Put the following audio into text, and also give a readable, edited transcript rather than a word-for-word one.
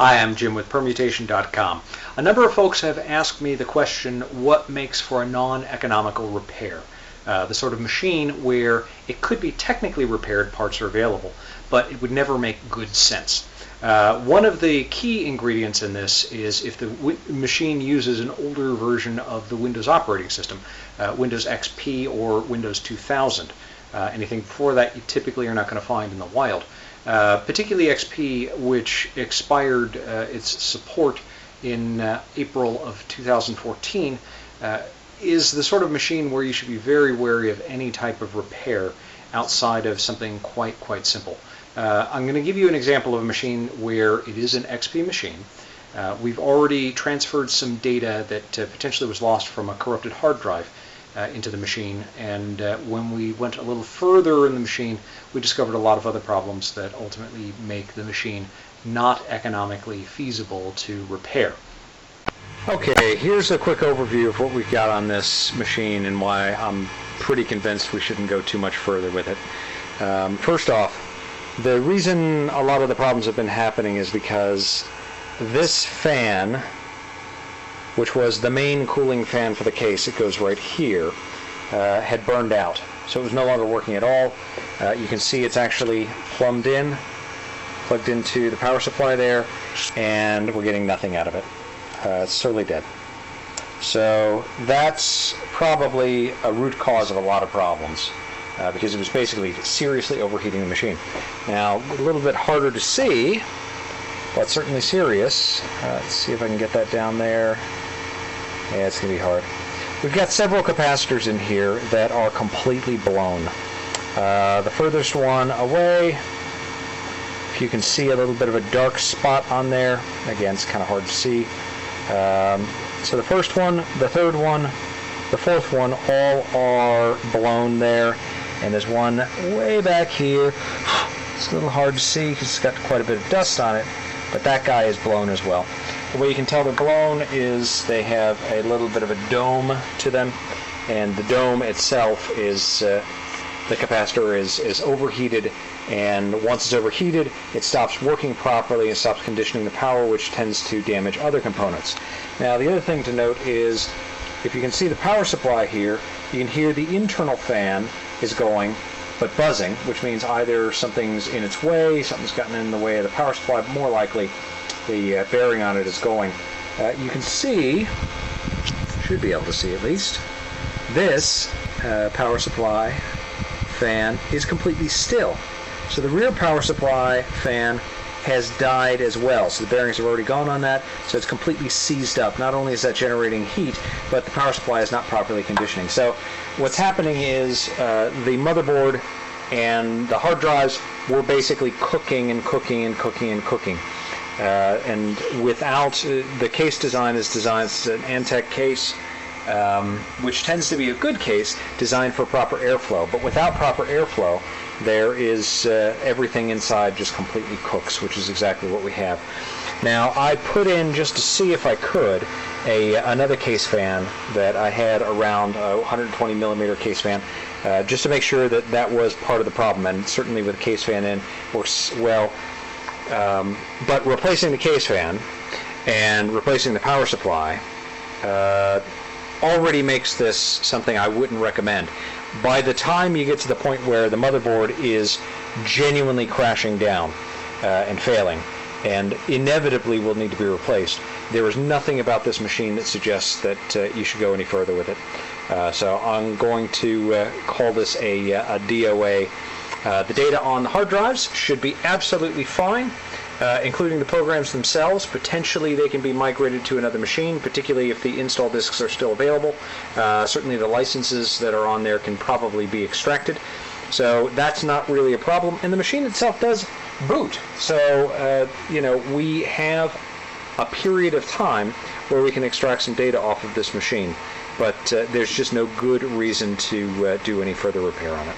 Hi, I'm Jim with Permutation.com. A number of folks have asked me the question, what makes for a non-economical repair? The sort of machine where it could be technically repaired, parts are available, but it would never make good sense. One of the key ingredients in this is if the machine uses an older version of the Windows operating system, Windows XP or Windows 2000. Anything before that you typically are not going to find in the wild. Particularly XP, which expired its support in April of 2014, is the sort of machine where you should be very wary of any type of repair outside of something quite simple. I'm going to give you an example of a machine where it is an XP machine. We've already transferred some data that potentially was lost from a corrupted hard drive into the machine, and when we went a little further in the machine, we discovered a lot of other problems that ultimately make the machine not economically feasible to repair. Okay, here's a quick overview of what we've got on this machine and why I'm pretty convinced we shouldn't go too much further with it. First off, the reason a lot of the problems have been happening is because this fan, which was the main cooling fan for the case, it goes right here, had burned out. So it was no longer working at all. You can see it's actually plugged into the power supply there, and we're getting nothing out of it. It's totally dead. So that's probably a root cause of a lot of problems, because it was basically seriously overheating the machine. Now, a little bit harder to see, but certainly serious. Let's see if I can get that down there. Yeah, it's going to be hard. We've got several capacitors in here that are completely blown. The furthest one away, if you can see a little bit of a dark spot on there, again, it's kind of hard to see. So the first one, the third one, the fourth one, all are blown there. And there's one way back here. It's a little hard to see because it's got quite a bit of dust on it, but that guy is blown as well. The way you can tell they're blown is they have a little bit of a dome to them, and the dome itself is, the capacitor is overheated, and once it's overheated, it stops working properly and stops conditioning the power, which tends to damage other components. Now, the other thing to note is, if you can see the power supply here, you can hear the internal fan is going, but buzzing, which means either something's in its way, something's gotten in the way of the power supply, but more likely the bearing on it is going. You can see, should be able to see at least, this power supply fan is completely still. So the rear power supply fan has died as well. So the bearings have already gone on that, so it's completely seized up. Not only is that generating heat, but the power supply is not properly conditioning. So what's happening is the motherboard and the hard drives were basically cooking and cooking and cooking and cooking. And without the case design is designed as an Antec case, which tends to be a good case designed for proper airflow. But without proper airflow, there is everything inside just completely cooks, which is exactly what we have. Now, I put in, just to see if I could, another case fan that I had around a 120 millimeter case fan, just to make sure that that was part of the problem. And certainly with the case fan in works well. But replacing the case fan and replacing the power supply already makes this something I wouldn't recommend. By the time you get to the point where the motherboard is genuinely crashing down and failing, and inevitably will need to be replaced, there is nothing about this machine that suggests that you should go any further with it. So I'm going to call this a DOA. The data on the hard drives should be absolutely fine, including the programs themselves. Potentially they can be migrated to another machine, particularly if the install disks are still available. Certainly the licenses that are on there can probably be extracted. So that's not really a problem. And the machine itself does boot. So, we have a period of time where we can extract some data off of this machine. But there's just no good reason to do any further repair on it.